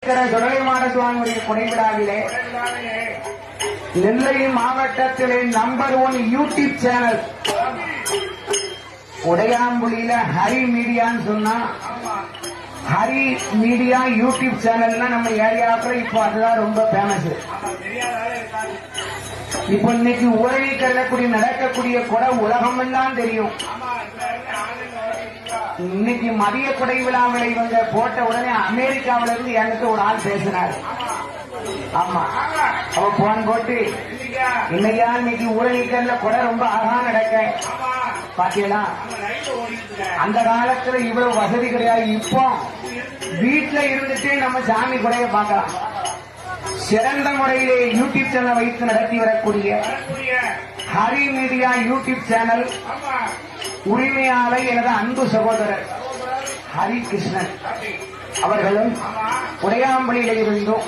சுடலைமாடசுவாமியுடைய கொடைவிழாவிலே நெல்லை மாவட்டத்திலே number 1 YouTube channel உடையாம்புலியில Hari மீடியான்னு சொன்னா Hari media YouTube சேனல்னா நம்ம ஏரியாவுக்கு இப்போ அதுதான் ரொம்ப பேமஸ். இப்போ இன்னைக்கு ஊரகி கல்லக்குடி நடக்கக்கூடிய கொடை உலகம் எல்லாம் தெரியும். இன்னைக்கு மதிய கொடை விழாவில் இவங்க போட்ட உடனே அமெரிக்காவில இருந்து என்கிட்ட ஒரு ஆள் பேசினார். ஆமா, அவ போன் போட்டு இல்லையா இன்னைக்கு ஊரகிக்கல்ல கொடை ரொம்ப அழகா நடக்க பாத்தீங்களா. அந்த காலத்துல இவ்வளவு வசதி கிடையாது. இப்போ வீட்டுல இருந்துட்டே நம்ம சாமி கொடைய பார்க்கலாம். சிறந்த முறையிலே யூடியூப் சேனல் வைத்து நடத்தி வரக்கூடிய ஹரி மீடியா யூடியூப் சேனல் உரிமையாளர் எனது அன்பு சகோதரர் ஹரி கிருஷ்ணன் அவர்களும் உடையாம்பலியில இருந்தும்